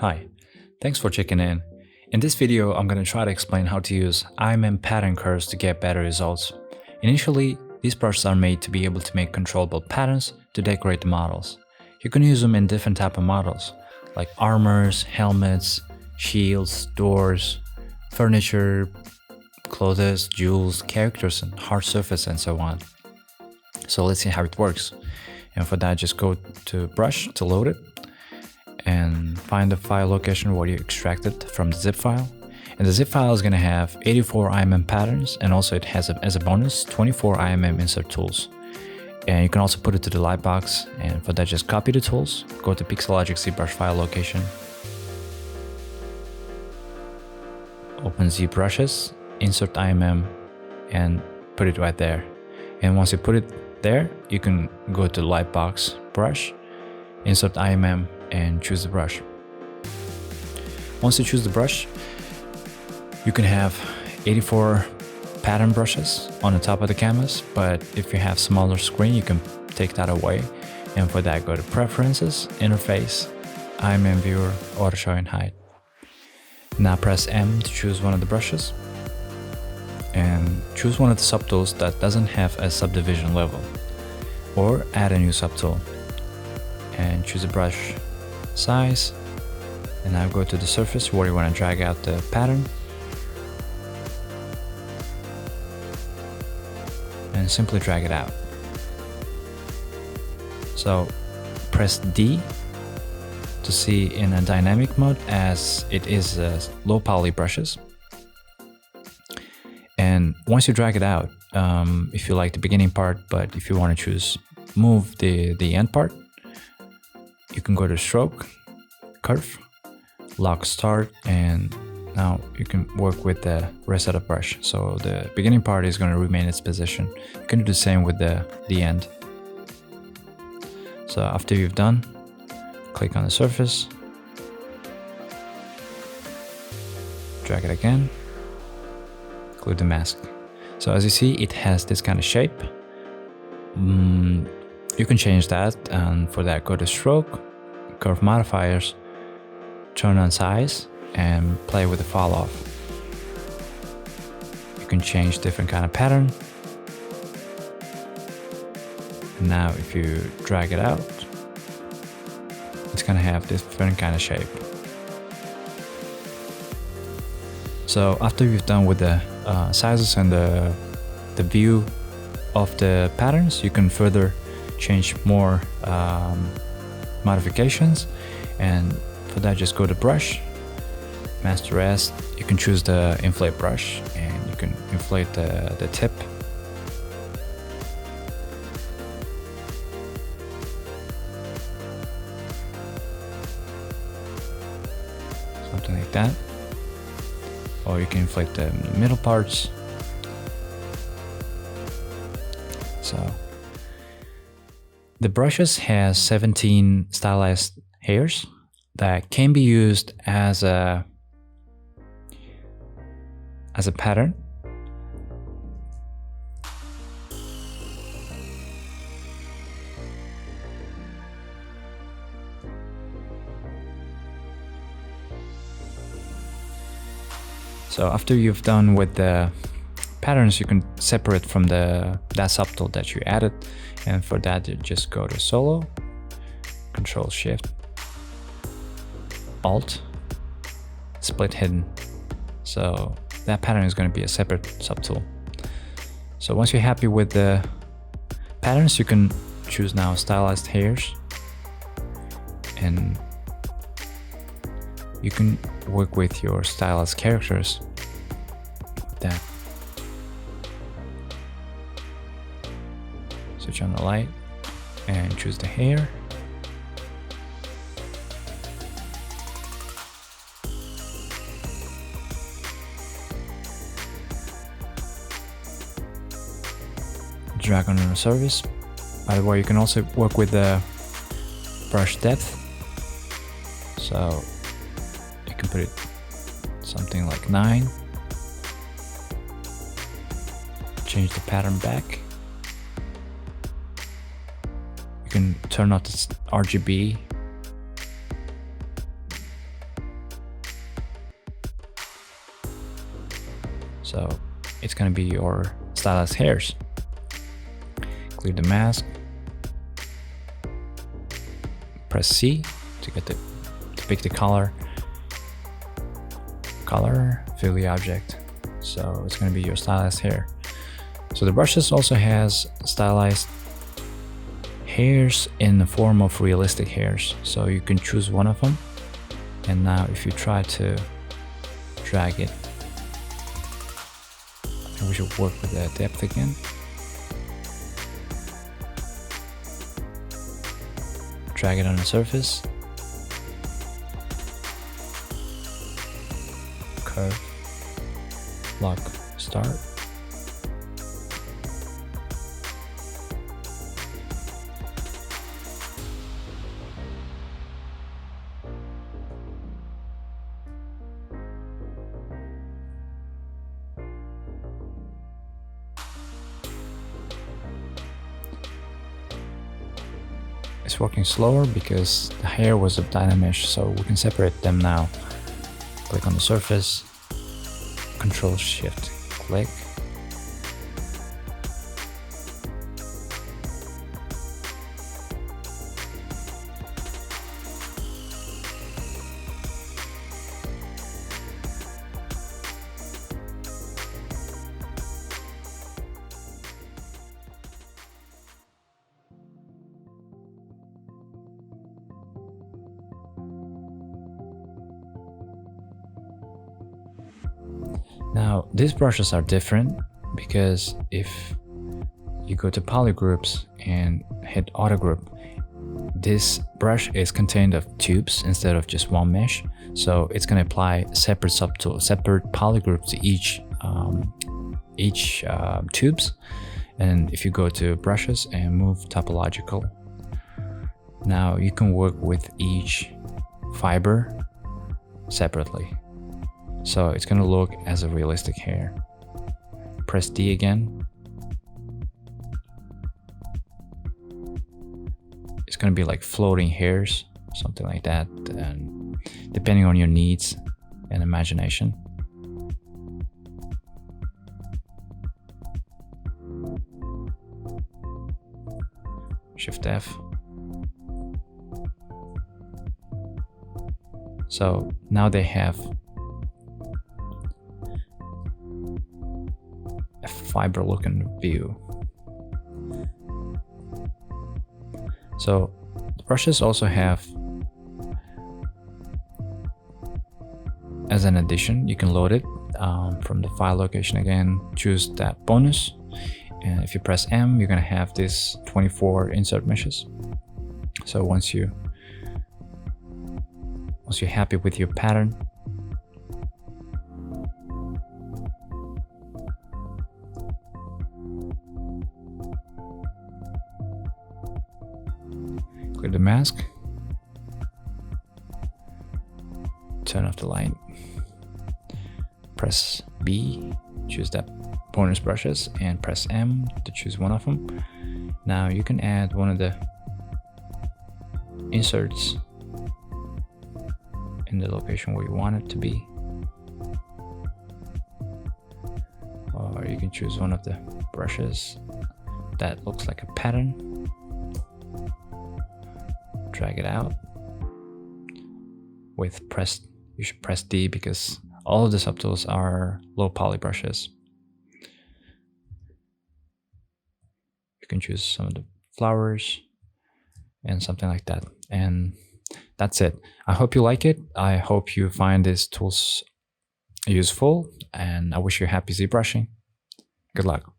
Hi, thanks for checking in. In this video, I'm going to try to explain how to use IMM pattern curves to get better results. Initially, these brushes are made to be able to make controllable patterns to decorate the models. You can use them in different type of models, like armors, helmets, shields, doors, furniture, clothes, jewels, characters, and hard surface, and so on. So let's see how it works. And for that, just go to Brush to load it, and find the file location where you extracted from the zip file. And the zip file is going to have 84 IMM patterns, and also it has as a bonus 24 IMM insert tools. And you can also put it to the lightbox, and for that just copy the tools, go to Pixelogic ZBrush file location, open ZBrushes, insert IMM, and put it right there. And once you put it there, you can go to lightbox, brush, insert IMM, and choose the brush. Once you choose the brush, you can have 84 pattern brushes on the top of the canvas, but if you have smaller screen, you can take that away. And for that, go to Preferences, Interface, IMM Viewer, Auto Show and Hide. Now press M to choose one of the brushes, and choose one of the subtools that doesn't have a subdivision level, or add a new subtool. And choose a brush size, and now go to the surface where you want to drag out the pattern, and simply drag it out. So press D to see in a dynamic mode, as it is low poly brushes. And once you drag it out, if you like the beginning part, but if you want to choose move the end part, you can go to Stroke, Curve, Lock Start, and now you can work with the rest of the brush. So the beginning part is going to remain its position. You can do the same with the end. So after you've done, click on the surface, drag it again, include the mask. So as you see, it has this kind of shape. You can change that, and for that, go to Stroke, Curve Modifiers, turn on size, and play with the fall off. You can change different kind of pattern. And now if you drag it out, it's gonna have this different kind of shape. So after you've done with the sizes and the view of the patterns, you can further change more modifications. And for that, just go to Brush, Master S. You can choose the inflate brush, and you can inflate the tip. Something like that. Or you can inflate the middle parts. So the brushes has 17 stylized hairs that can be used as a pattern. So after you've done with the patterns, you can separate from that subtool that you added, and for that you just go to Solo, Control Shift, Alt, Split Hidden. So that pattern is going to be a separate subtool. So once you're happy with the patterns, you can choose now stylized hairs, and you can work with your stylized characters with that. Switch on the light and choose the hair. Drag on the surface. By the way, you can also work with the brush depth. So you can put it something like 9. Change the pattern back. You can turn off this RGB So it's gonna be your stylized hairs. Clear the mask. Press C to pick the color. Fill the object. So it's gonna be your stylized hair. So the brushes also has stylized hairs in the form of realistic hairs. So you can choose one of them. And now if you try to drag it, and we should work with the depth again. Drag it on the surface. Curve. Lock. Start. It's working slower because the hair was a dynamesh, so we can separate them now. Click on the surface, Control Shift click. Now, these brushes are different because if you go to poly groups and hit auto group, this brush is contained of tubes instead of just one mesh. So it's going to apply separate subtool, separate poly groups to each tubes. And if you go to brushes and move topological, now you can work with each fiber separately. So it's going to look as a realistic hair. Press D again. It's going to be like floating hairs, something like that, and depending on your needs and imagination. Shift F. So now they have a fiber looking view. So the brushes also have, as an addition, you can load it from the file location again, choose that bonus, and if you press M, you're gonna have this 24 insert meshes. So once you're happy with your pattern, click the mask, turn off the light, press B, choose that bonus brushes, and press M to choose one of them. Now you can add one of the inserts in the location where you want it to be, or you can choose one of the brushes that looks like a pattern, drag it out with you should press D because all of the subtools are low poly brushes. You can choose some of the flowers and something like that, and that's it. I hope you like it. I hope you find these tools useful, and I wish you happy ZBrushing. Good luck.